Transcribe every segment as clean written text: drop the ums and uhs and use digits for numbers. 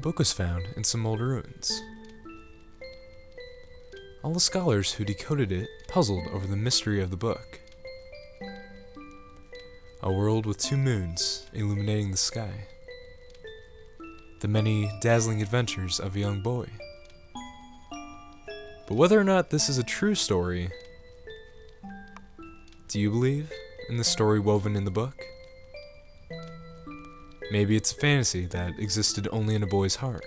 book was found in some old ruins. All the scholars who decoded it puzzled over the mystery of the book. A world with 2 moons illuminating the sky. The many dazzling adventures of a young boy. But whether or not this is a true story, do you believe in the story woven in the book? Maybe it's a fantasy that existed only in a boy's heart.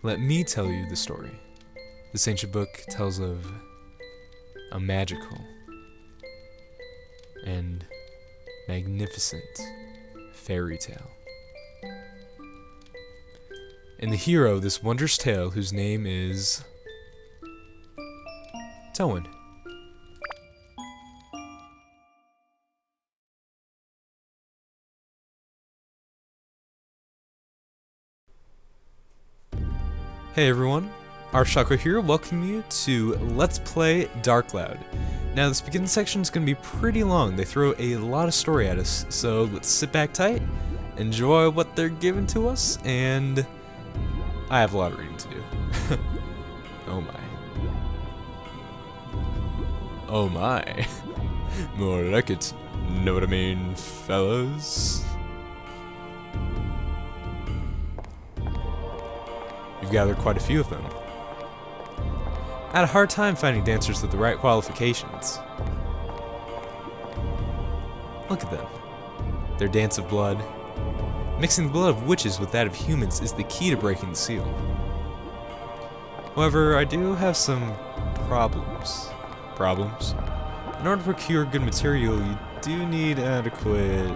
Let me tell you the story. This ancient book tells of a magical and magnificent fairy tale. And the hero of this wondrous tale, whose name is Toan. Hey everyone, ArchTalko here, welcoming you to Let's Play Darkloud. Now this beginning section is going to be pretty long. They throw a lot of story at us, so let's sit back tight, enjoy what they're giving to us, and I have a lot of reading to do. Oh my. Oh my. More like it, know what I mean, fellas? You've gathered quite a few of them. I had a hard time finding dancers with the right qualifications. Look at them. Their dance of blood. Mixing the blood of witches with that of humans is the key to breaking the seal. However, I do have some problems. In order to procure good material, you do need adequate...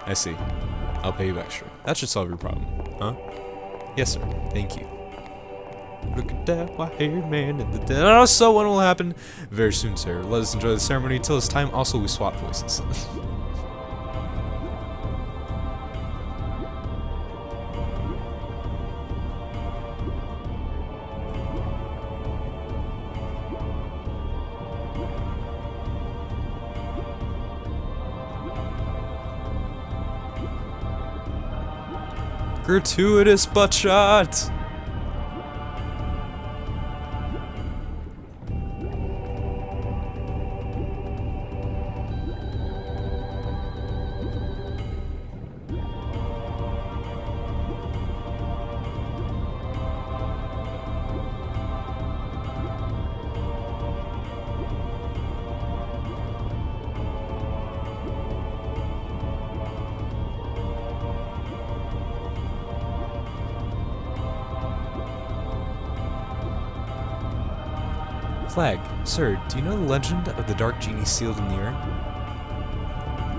I see. I'll pay you extra. That should solve your problem, huh? Yes, sir. Thank you. Look at that white-haired man in the den. Oh, so what will happen very soon, sir. Let us enjoy the ceremony until it's time. Also, we swap voices. Gratuitous butt shot! Flag, sir, do you know the legend of the dark genie sealed in the urn?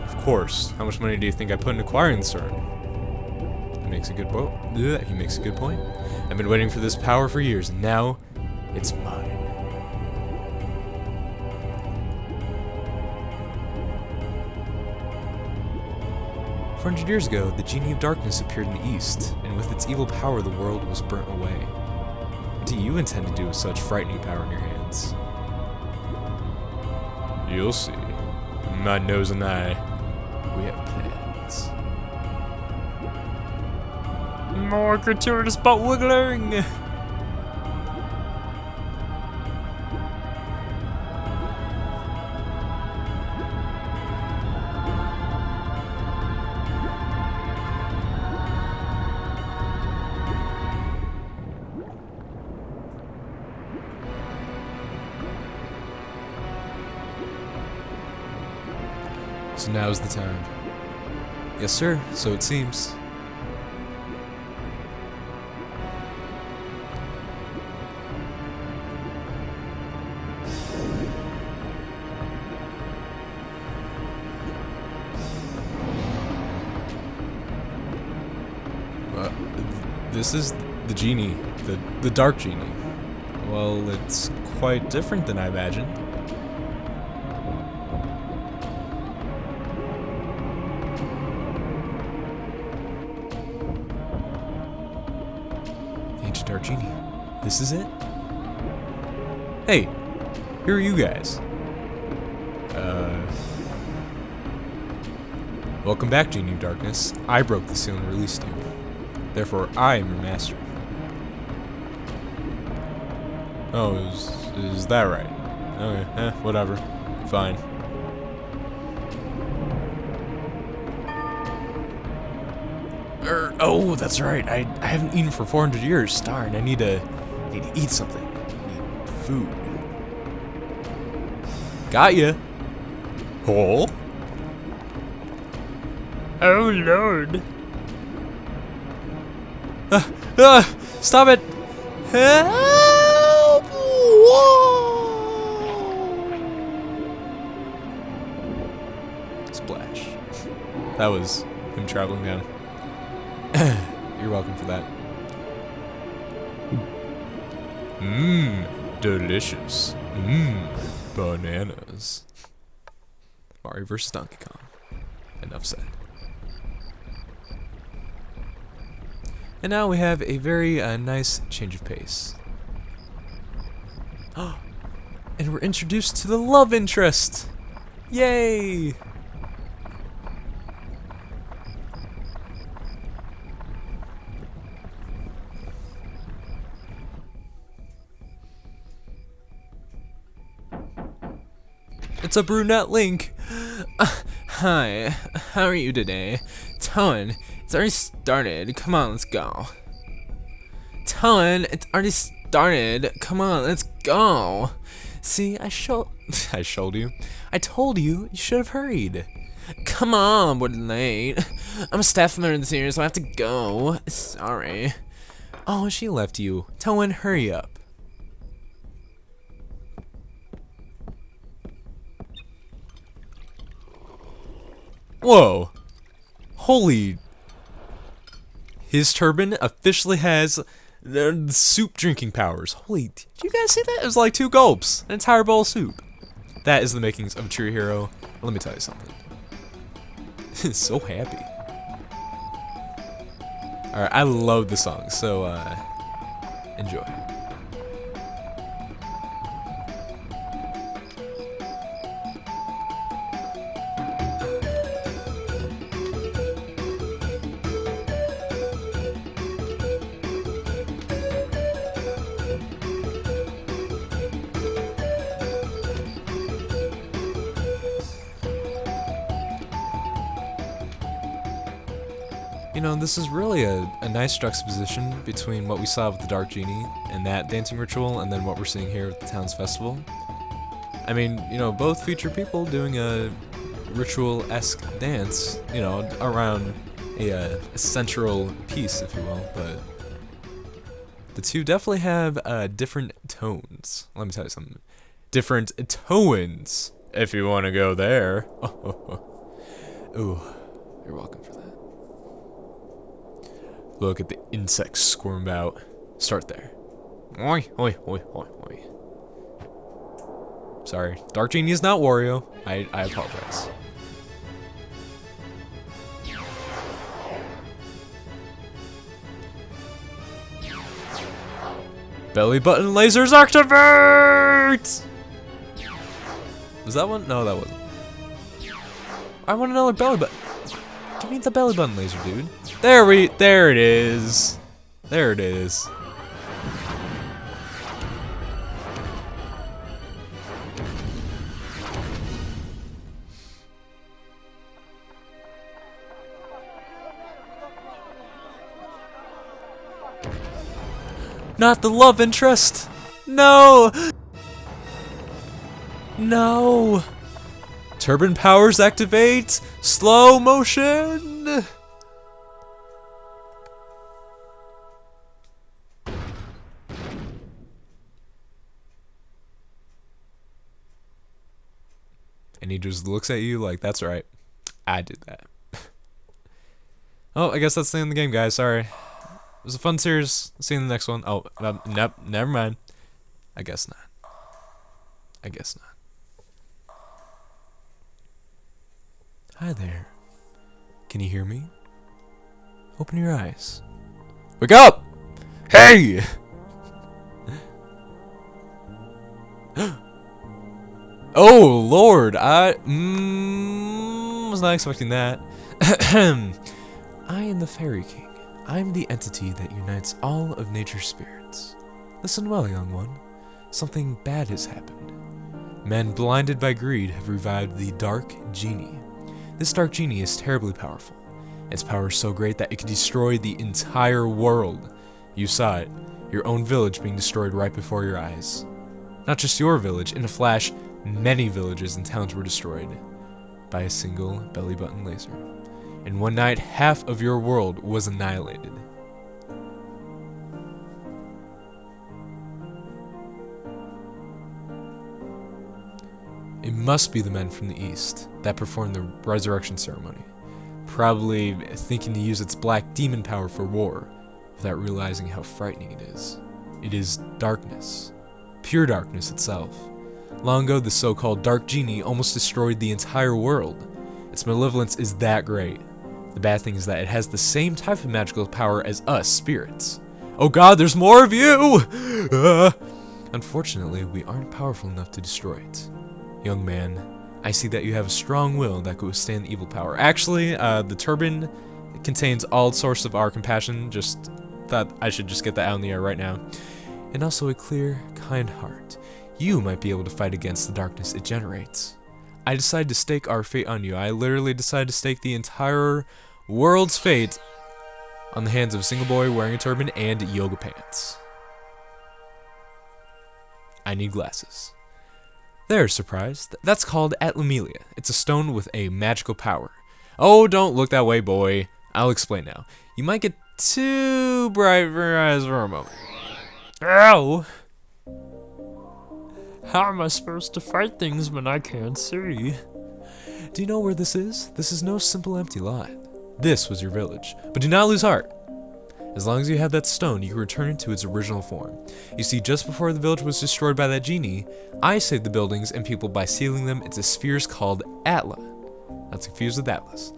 Of course. How much money do you think I put in acquiring this urn? He makes a good point. I've been waiting for this power for years, and now it's mine. "400 years ago, the genie of darkness appeared in the east, and with its evil power, the world was burnt away. What do you intend to do with such frightening power in your hands?" You'll see. My nose and I, we have plans. More gratuitous butt wiggling! So now's the time. Yes, sir, so it seems. This is the genie, the dark genie. Well, it's quite different than I imagined. Dark genie. This is it? Hey, who are you guys? Welcome back, Genie of Darkness. I broke the seal and released you. Therefore, I am your master. Oh, is that right? Okay, whatever. Fine. Oh, that's right. I haven't eaten for 400 years. Darn, I need to eat something. I need food. Got ya. Oh. Oh Lord. Stop it. Help. Whoa. Splash. That was him traveling down. You're welcome for that. Mmm, delicious. Mmm, bananas. Mario vs. Donkey Kong. Enough said. And now we have a very nice change of pace. And we're introduced to the love interest. Yay! It's a brunette Link. Hi, how are you today? Toan, it's already started. Come on, let's go. Toan, it's already started. Come on, let's go. See, I showed you. I told you, you should have hurried. Come on, we're late. I'm a staff member this year, so I have to go. Sorry. Oh, she left you. Toan, hurry up. Whoa. Holy. His turban officially has the soup drinking powers. Holy, did you guys see that? It was like 2 gulps. An entire bowl of soup. That is the makings of a true hero. Let me tell you something. So happy. Alright, I love the song, so enjoy. You know, this is really a nice juxtaposition between what we saw with the Dark Genie and that dancing ritual, and then what we're seeing here at the town's festival. I mean, you know, both feature people doing a ritual-esque dance, you know, around a central piece, if you will, but the two definitely have different tones. Let me tell you something. Different tones, if you want to go there. Ooh, you're welcome for that. Look at the insects squirm about. Start there. Oi, oi, oi, oi, oi. Sorry, Dark Genie is not Wario. I apologize. Bellybutton lasers activate! Was that one? No, that wasn't. I want another Bellybutton. Give me the Bellybutton laser, dude. There it is. There it is. Not the love interest. No. No. Turbine powers activate. Slow motion. And he just looks at you like, that's right, I did that. Oh, I guess that's the end of the game, guys. Sorry. It was a fun series. See you in the next one. Oh, nope, never mind. I guess not. I guess not. Hi there. Can you hear me? Open your eyes. Wake up! Hey! Oh Lord, I was not expecting that. I am the Fairy King. I'm the entity that unites all of nature's spirits. Listen well, young one. Something bad has happened. Men blinded by greed have revived the Dark Genie. This Dark Genie is terribly powerful. Its power is so great that it could destroy the entire world. You saw it, your own village being destroyed right before your eyes. Not just your village, in a flash, many villages and towns were destroyed by a single Bellybutton laser. In one night, half of your world was annihilated. It must be the men from the east that performed the resurrection ceremony, probably thinking to use its black demon power for war, without realizing how frightening it is. It is darkness, pure darkness itself. Long ago, the so-called Dark Genie almost destroyed the entire world. Its malevolence is that great. The bad thing is that it has the same type of magical power as us, spirits. Oh god, there's more of you! Unfortunately, we aren't powerful enough to destroy it. Young man, I see that you have a strong will that could withstand the evil power. Actually, the turban contains all sorts of our compassion. Just thought I should just get that out in the air right now. And also a clear, kind heart. You might be able to fight against the darkness it generates. I decided to stake our fate on you. I literally decided to stake the entire world's fate on the hands of a single boy wearing a turban and yoga pants. I need glasses. There, surprised. That's called Atlamelia. It's a stone with a magical power. Oh, don't look that way, boy. I'll explain now. You might get too bright for your eyes for a moment. Ow! How am I supposed to fight things when I can't see? Do you know where this is? This is no simple empty lot. This was your village. But do not lose heart. As long as you have that stone, you can return it to its original form. You see, just before the village was destroyed by that genie, I saved the buildings and people by sealing them into spheres called Atla. Not to confuse with Atlas.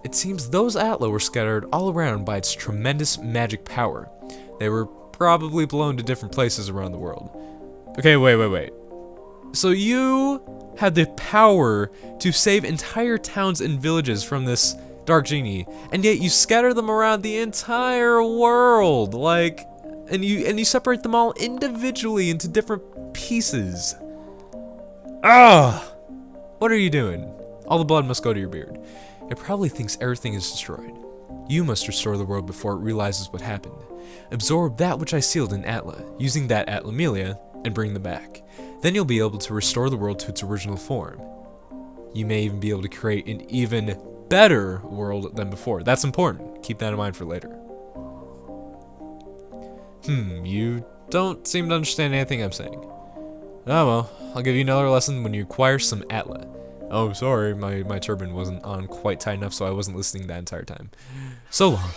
It seems those Atla were scattered all around by its tremendous magic power. They were probably blown to different places around the world. Okay, wait. So you had the power to save entire towns and villages from this Dark Genie, and yet you scatter them around the entire world, like, and you separate them all individually into different pieces. What are you doing? All the blood must go to your beard. It probably thinks everything is destroyed. You must restore the world before it realizes what happened. Absorb that which I sealed in Atla, using that Atlamelia, and bring them back. Then you'll be able to restore the world to its original form. You may even be able to create an even better world than before. That's important. Keep that in mind for later. You don't seem to understand anything I'm saying. Oh well, I'll give you another lesson when you acquire some Atla. Oh, sorry, my turban wasn't on quite tight enough, so I wasn't listening that entire time. So long.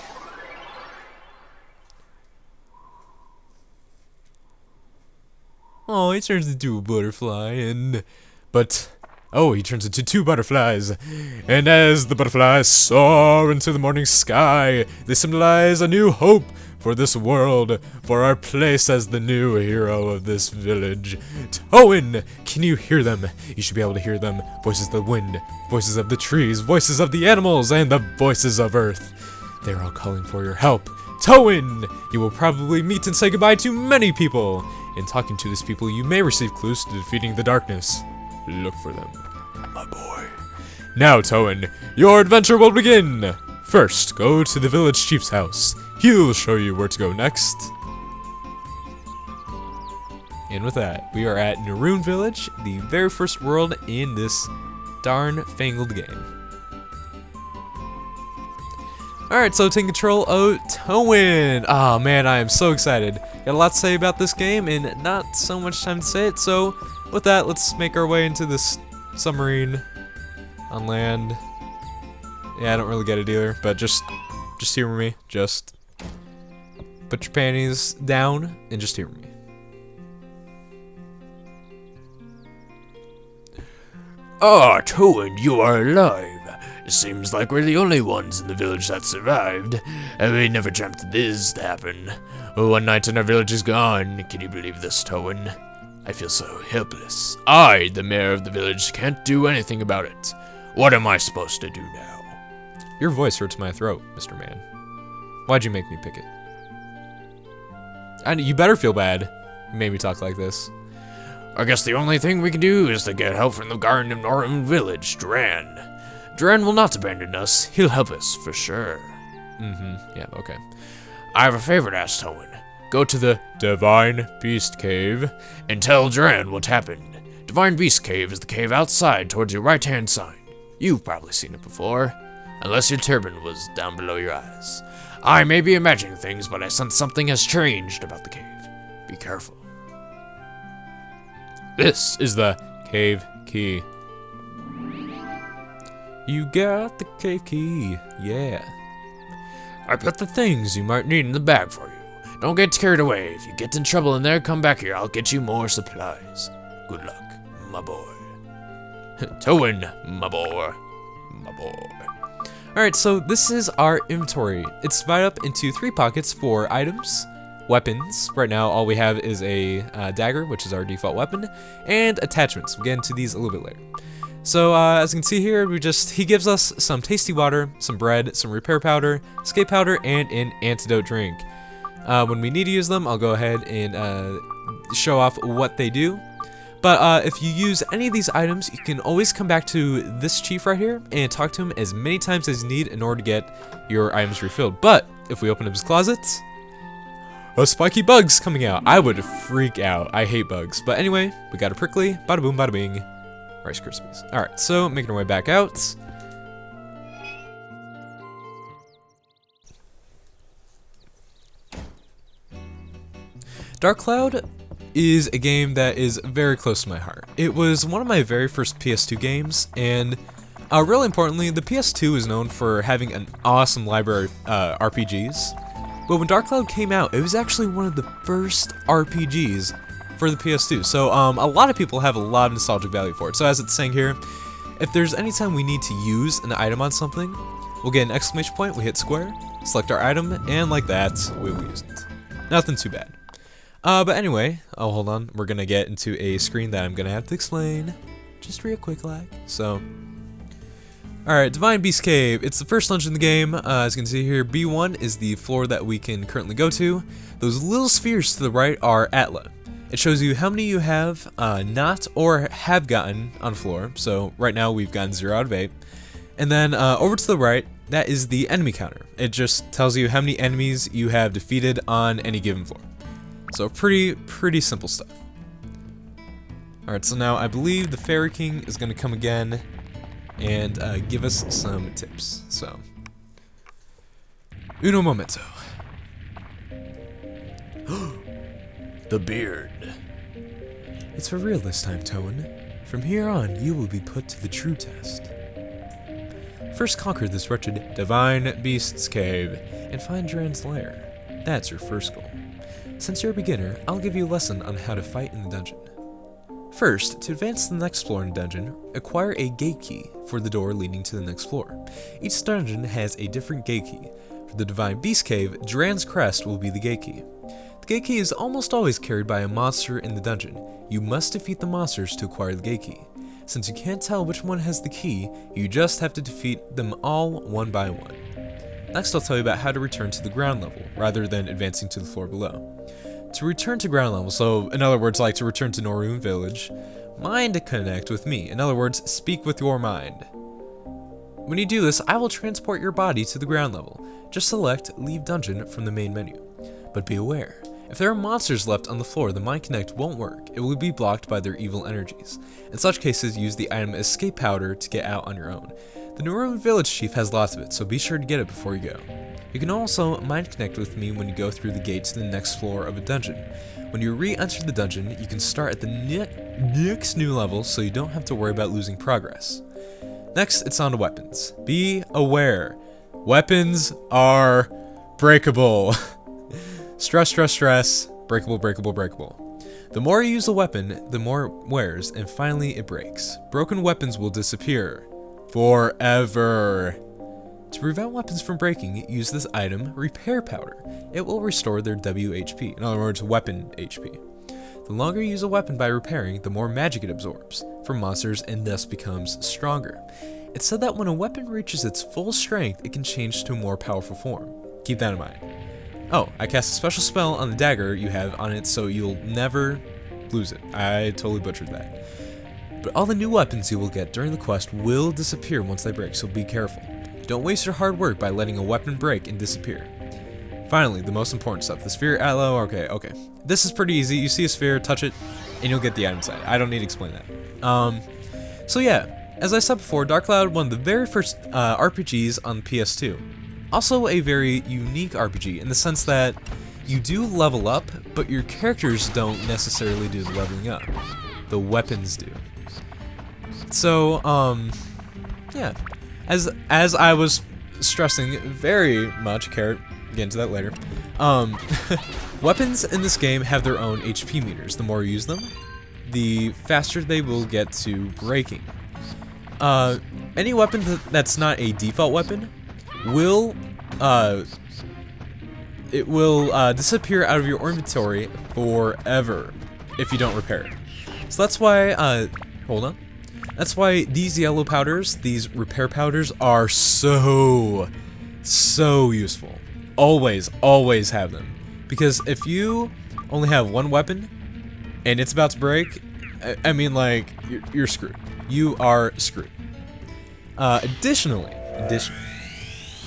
Oh, he turns into a butterfly, he turns into two butterflies. And as the butterflies soar into the morning sky, they symbolize a new hope for this world, for our place as the new hero of this village. Toan! Can you hear them? You should be able to hear them. Voices of the wind, voices of the trees, voices of the animals, and the voices of Earth. They're all calling for your help. Toan! You will probably meet and say goodbye to many people. In talking to these people, you may receive clues to defeating the darkness. Look for them, my boy. Now, Toan, your adventure will begin. First, go to the village chief's house. He'll show you where to go next. And with that, we are at Naroon Village, the very first world in this darn fangled game. Alright, so taking control of Toan. Oh man, I am so excited. Got a lot to say about this game and not so much time to say it, so with that, let's make our way into this submarine on land. Yeah, I don't really get it either, but just humor me. Just put your panties down and just humor me. Ah, Toan, you are alive. It seems like we're the only ones in the village that survived, and we never dreamt this to happen. One night and our village is gone. Can you believe this, Toan? I feel so helpless. I, the mayor of the village, can't do anything about it. What am I supposed to do now? Your voice hurts my throat, Mr. Man. Why'd you make me pick it? You better feel bad. You made me talk like this. I guess the only thing we can do is to get help from the Garden of Northern Village, Duran. Duran will not abandon us. He'll help us, for sure. Yeah, okay. I have a favor to ask Toan. Go to the Divine Beast Cave and tell Duran what happened. Divine Beast Cave is the cave outside towards your right-hand side. You've probably seen it before, unless your turban was down below your eyes. I may be imagining things, but I sense something has changed about the cave. Be careful. This is the cave key. You got the cave key, yeah. I put the things you might need in the bag for you. Don't get carried away. If you get in trouble in there, come back here. I'll get you more supplies. Good luck, my boy. Toan, my boy. My boy. Alright, so this is our inventory. It's divided up into 3 pockets for items, weapons. Right now, all we have is a dagger, which is our default weapon, and attachments. We'll get into these a little bit later. So, as you can see here, he gives us some tasty water, some bread, some repair powder, escape powder, and an antidote drink. When we need to use them, I'll go ahead and show off what they do. But if you use any of these items, you can always come back to this chief right here and talk to him as many times as you need in order to get your items refilled. But if we open up his closets, a spiky bug's coming out. I would freak out. I hate bugs. But anyway, we got a prickly, bada boom, bada bing, Rice Krispies. Alright, so making our way back out. Dark Cloud is a game that is very close to my heart. It was one of my very first PS2 games, and really importantly, the PS2 is known for having an awesome library of RPGs. But when Dark Cloud came out, it was actually one of the first RPGs for the PS2. So a lot of people have a lot of nostalgic value for it. So as it's saying here, if there's any time we need to use an item on something, we'll get an exclamation point, we hit square, select our item, and like that, we will use it. Nothing too bad. But anyway, hold on, we're gonna get into a screen that I'm gonna have to explain, just real quick like, so. Alright, Divine Beast Cave, it's the first dungeon in the game. As you can see here, B1 is the floor that we can currently go to. Those little spheres to the right are Atla. It shows you how many you have not or have gotten on floor, so right now we've gotten 0 out of 8. And then over to the right, that is the enemy counter. It just tells you how many enemies you have defeated on any given floor. So pretty simple stuff. Alright, so now I believe the Fairy King is going to come again and give us some tips. So, uno momento. The beard. It's for real this time, Toan. From here on, you will be put to the true test. First conquer this wretched Divine Beast's Cave and find Duran's lair. That's your first goal. Since you're a beginner, I'll give you a lesson on how to fight in the dungeon. First, to advance to the next floor in the dungeon, acquire a gate key for the door leading to the next floor. Each dungeon has a different gate key. For the Divine Beast Cave, Duran's Crest will be the gate key. The gate key is almost always carried by a monster in the dungeon. You must defeat the monsters to acquire the gate key. Since you can't tell which one has the key, you just have to defeat them all one by one. Next, I'll tell you about how to return to the ground level, rather than advancing to the floor below. To return to ground level, so in other words, like to return to Northern Village, mind connect with me. In other words, speak with your mind. When you do this, I will transport your body to the ground level. Just select Leave Dungeon from the main menu. But be aware, if there are monsters left on the floor, the mind connect won't work. It will be blocked by their evil energies. In such cases, use the item Escape Powder to get out on your own. The Northern Village Chief has lots of it, so be sure to get it before you go. You can also mind connect with me when you go through the gate to the next floor of a dungeon. When you re-enter the dungeon, you can start at the next new level, so you don't have to worry about losing progress. Next, it's on to weapons. Be aware, weapons are breakable. Stress, breakable, breakable, breakable. The more you use a weapon, the more it wears, and finally it breaks. Broken weapons will disappear. Forever. To prevent weapons from breaking, use this item, Repair Powder. It will restore their WHP, in other words, weapon HP. The longer you use a weapon by repairing, the more magic it absorbs from monsters and thus becomes stronger. It's said that when a weapon reaches its full strength, it can change to a more powerful form. Keep that in mind. Oh, I cast a special spell on the dagger you have on it so you'll never lose it. I totally butchered that. But all the new weapons you will get during the quest will disappear once they break, so be careful. Don't waste your hard work by letting a weapon break and disappear. Finally, the most important stuff. The sphere aloe, okay. This is pretty easy. You see a sphere, touch it, and you'll get the item side. I don't need to explain that. So yeah, as I said before, Dark Cloud, one of the very first RPGs on the PS2. Also a very unique RPG in the sense that you do level up, but your characters don't necessarily do the leveling up. The weapons do. So, yeah. As I was stressing very much, Carrot, get into that later, weapons in this game have their own HP meters. The more you use them, the faster they will get to breaking. Any weapon that's not a default weapon will disappear out of your inventory forever if you don't repair it. So that's why, hold on. That's why these yellow powders, these repair powders, are so useful. Always have them. Because if you only have one weapon and it's about to break, I mean, like, you're screwed. You are screwed. Additionally,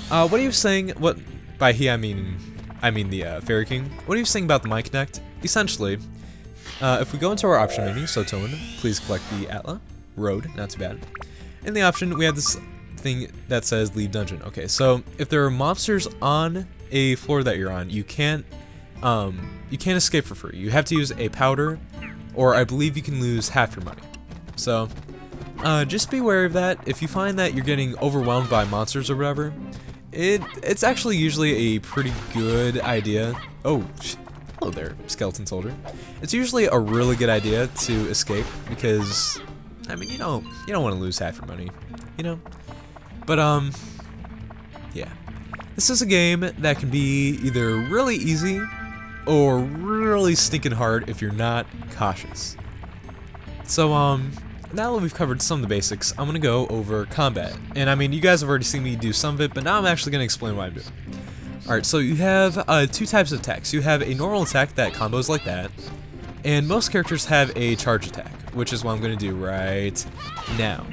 what are you saying? What by he I mean the Fairy King. What are you saying about the Mind Connect? Essentially, if we go into our option menu, so Toan, please collect the Atla Road. Not too bad. In the option, we have this thing that says leave dungeon. Okay, so if there are monsters on a floor that you're on, you can't escape for free. You have to use a powder, or I believe you can lose half your money. So, just be aware of that. If you find that you're getting overwhelmed by monsters or whatever, it's actually usually a pretty good idea. Oh, hello there, skeleton soldier. It's usually a really good idea to escape because, I mean, you don't want to lose half your money, you know. But yeah, this is a game that can be either really easy or really stinking hard if you're not cautious. So now that we've covered some of the basics, I'm gonna go over combat. And I mean, you guys have already seen me do some of it, but now I'm actually gonna explain what I'm doing. Alright, so you have two types of attacks. You have a normal attack that combos like that, and most characters have a charge attack, which is what I'm gonna do right now.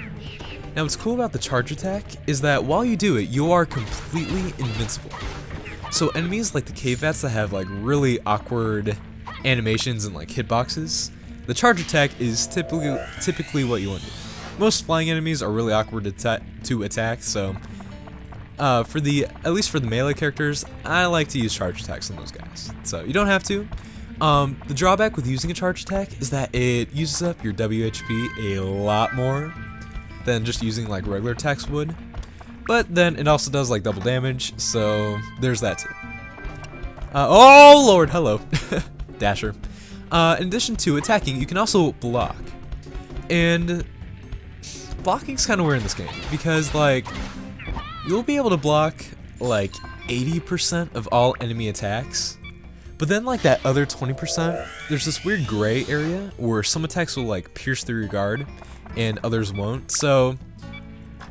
Now what's cool about the charge attack is that while you do it, you are completely invincible. So enemies like the cave bats that have like really awkward animations and like hitboxes, the charge attack is typically what you want to do. Most flying enemies are really awkward to attack, so at least for the melee characters, I like to use charge attacks on those guys. So you don't have to. The drawback with using a charge attack is that it uses up your WHP a lot more than just using like regular attacks would. But then it also does like double damage, so there's that too. Oh lord, hello. Dasher. In addition to attacking, you can also block. And blocking's kind of weird in this game because like you'll be able to block like 80% of all enemy attacks. But then like that other 20%, there's this weird gray area where some attacks will like pierce through your guard and others won't. So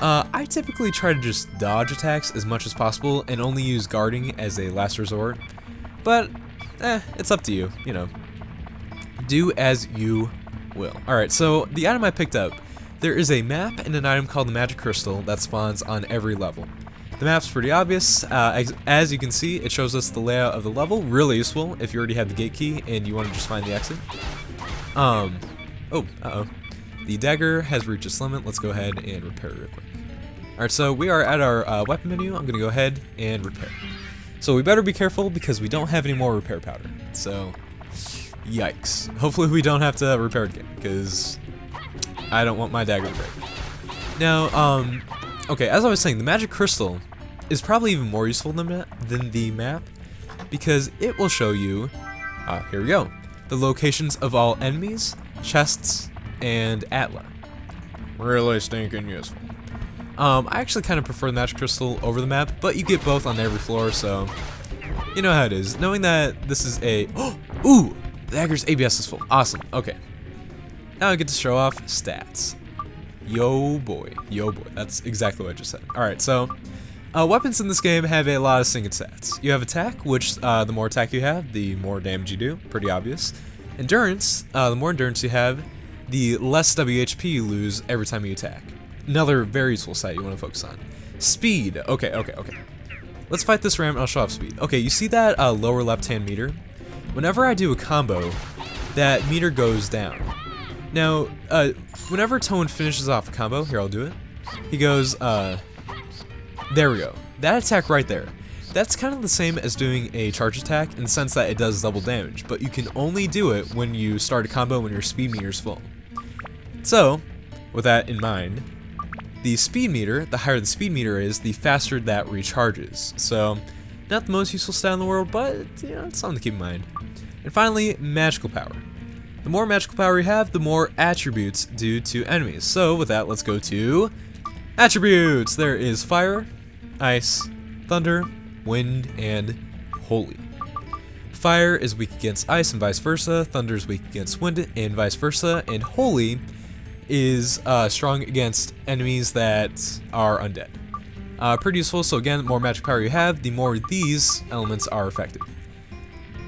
I typically try to just dodge attacks as much as possible and only use guarding as a last resort. But it's up to you, you know. Do as you will. Alright, so the item I picked up, there is a map and an item called the Magic Crystal that spawns on every level. The map's pretty obvious. As you can see, it shows us the layout of the level. Really useful if you already have the gate key and you want to just find the exit. The dagger has reached its limit. Let's go ahead and repair it real quick. Alright, so we are at our weapon menu. I'm going to go ahead and repair. So we better be careful because we don't have any more repair powder. So, yikes. Hopefully we don't have to repair it again because I don't want my dagger to break. Now, okay, as I was saying, the magic crystal is probably even more useful than the map because it will show you, here we go, the locations of all enemies, chests, and Atla. Really stinking useful. I actually kind of prefer the magic crystal over the map, but you get both on every floor, so you know how it is. Knowing that this is a, ooh, the dagger's ABS is full. Awesome. Okay. Now I get to show off stats. Yo boy. That's exactly what I just said. Alright, so Weapons in this game have a lot of single stats. You have attack, which the more attack you have, the more damage you do. Pretty obvious. Endurance, the more endurance you have, the less WHP you lose every time you attack. Another very useful stat you want to focus on. Speed. Okay. Let's fight this ram and I'll show off speed. Okay, you see that lower left-hand meter? Whenever I do a combo, that meter goes down. Now, whenever Toan finishes off a combo, here I'll do it. He goes, there we go. That attack right there. That's kind of the same as doing a charge attack in the sense that it does double damage, but you can only do it when you start a combo when your speed meter is full. So, with that in mind, the speed meter, the higher the speed meter is, the faster that recharges. So, not the most useful stat in the world, but you know, it's something to keep in mind. And finally, magical power. The more magical power you have, the more attributes due to enemies. So, with that, let's go to attributes. There is fire, ice, thunder, wind, and holy. Fire is weak against ice and vice versa. Thunder is weak against wind and vice versa. And holy is strong against enemies that are undead. Pretty useful. So again, the more magic power you have, the more these elements are effective.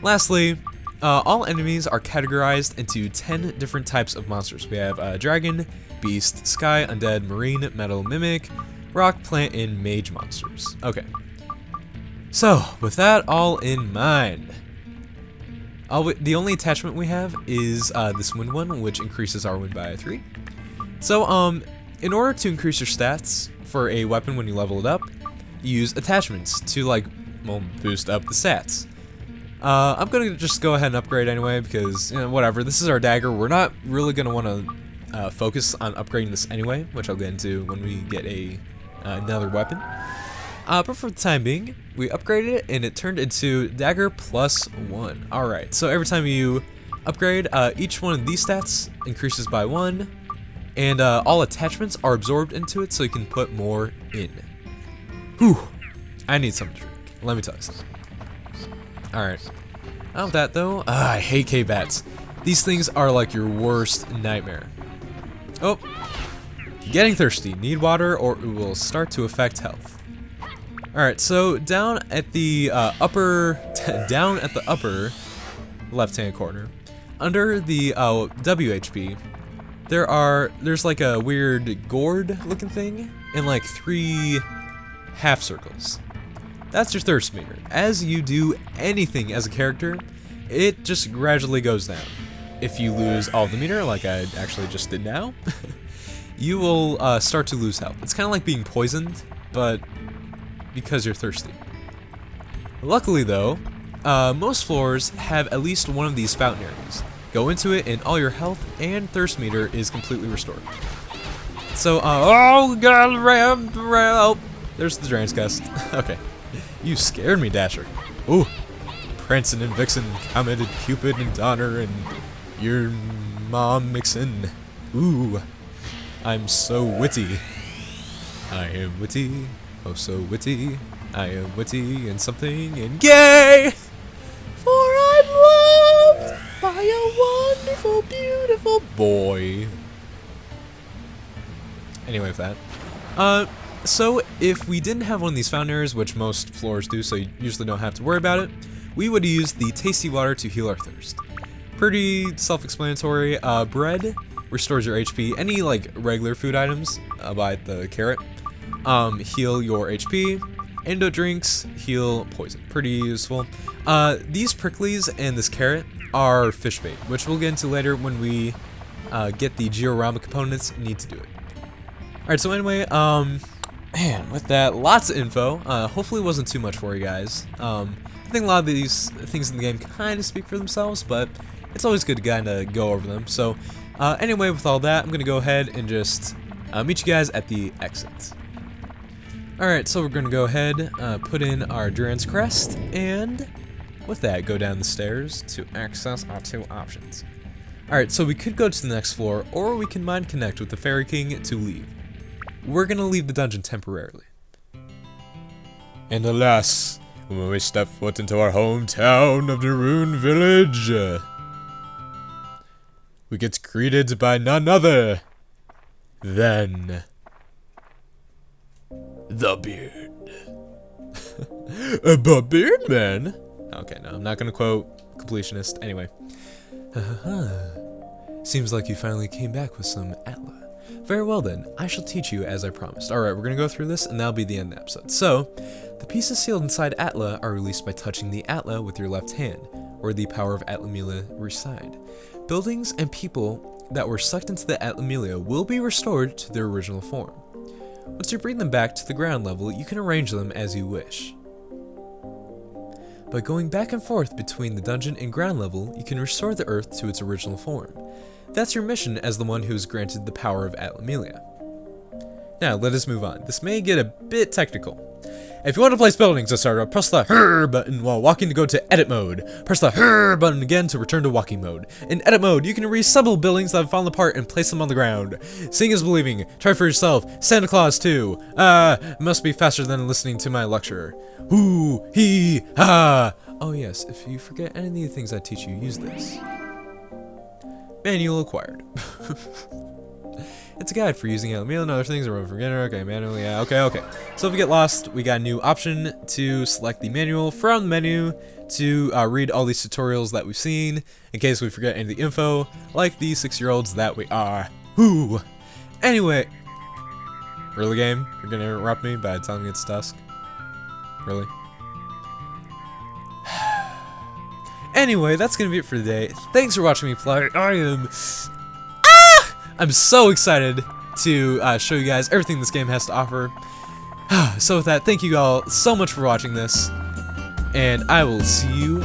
Lastly, all enemies are categorized into 10 different types of monsters. We have dragon, beast, sky, undead, marine, metal, mimic, rock, plant, and mage monsters. Okay. So, with that all in mind, the only attachment we have is this wind one, which increases our wind by 3. So, in order to increase your stats for a weapon when you level it up, you use attachments to, like, well, boost up the stats. I'm gonna just go ahead and upgrade anyway because, you know, whatever. This is our dagger. We're not really gonna want to focus on upgrading this anyway, which I'll get into when we get another weapon. But for the time being, we upgraded it and it turned into dagger +1. Alright, so every time you upgrade, each one of these stats increases by 1, and all attachments are absorbed into it so you can put more in. Whew, I need something to drink. Let me tell you something. Alright, not with that though. I hate K-Bats. These things are like your worst nightmare. Oh, getting thirsty. Need water or it will start to affect health. Alright, so down at the upper left-hand corner, under the WHP, there's like a weird gourd-looking thing in like 3 half circles. That's your thirst meter. As you do anything as a character, it just gradually goes down. If you lose all of the meter, like I actually just did now, you will start to lose health. It's kind of like being poisoned, but because you're thirsty. Luckily though, most floors have at least one of these fountain areas. Go into it and all your health and thirst meter is completely restored. So, oh god, oh, there's the Dragon's Gust. Okay. You scared me, Dasher. Ooh. Prancin' and Vixen, Comet and Cupid and Donner and your mom mixin'. Ooh. I'm so witty. I am witty. Oh, so witty. I am witty and something and gay. For I'm loved by a wonderful, beautiful boy. Anyway, with that. So if we didn't have one of these fountain areas, which most floors do, so you usually don't have to worry about it, we would use the tasty water to heal our thirst. Pretty self-explanatory. Bread restores your HP. Any like regular food items, by the carrot, heal your HP. Endo drinks heal poison. Pretty useful. These pricklies and this carrot are fish bait, which we'll get into later when we get the Georama components. Need to do it. Alright, so anyway, man, with that, lots of info. Hopefully it wasn't too much for you guys. I think a lot of these things in the game kind of speak for themselves, but it's always good to kind of go over them. So anyway, with all that, I'm going to go ahead and just meet you guys at the exit. Alright, so we're going to go ahead, put in our Duran's Crest, and with that, go down the stairs to access our 2 options. Alright, so we could go to the next floor, or we can mind connect with the Fairy King to leave. We're going to leave the dungeon temporarily. And alas, when we step foot into our hometown of the Rune Village, we get greeted by none other than the beard. But Beardman. Okay, no, I'm not gonna quote completionist. Anyway. Seems like you finally came back with some Atla. Very well then, I shall teach you as I promised. Alright, we're gonna go through this and that'll be the end of the episode. So, the pieces sealed inside Atla are released by touching the Atla with your left hand, where the power of Atlamila reside. Buildings and people that were sucked into the Atlamila will be restored to their original form. Once you bring them back to the ground level, you can arrange them as you wish. By going back and forth between the dungeon and ground level, you can restore the earth to its original form. That's your mission as the one who is granted the power of Atlamila. Now, let us move on. This may get a bit technical. If you want to place buildings, etc., press the HER button while walking to go to edit mode. Press the HER button again to return to walking mode. In edit mode, you can reassemble buildings that have fallen apart and place them on the ground. Seeing is believing. Try for yourself. Santa Claus too. Must be faster than listening to my lecture. Hoo, he, ha. Oh yes, if you forget any of the things I teach you, use this. Manual acquired. It's a guide for using Atlamila and other things. Or forget it. Okay, manual. Yeah. Okay. So if we get lost, we got a new option to select the manual from the menu to read all these tutorials that we've seen in case we forget any of the info, like the 6-year-olds that we are. Whoo. Anyway, really, game? You're gonna interrupt me by telling me it's dusk? Really? Anyway, that's gonna be it for today. Thanks for watching me play. I'm so excited to show you guys everything this game has to offer. So with that, thank you all so much for watching this, and I will see you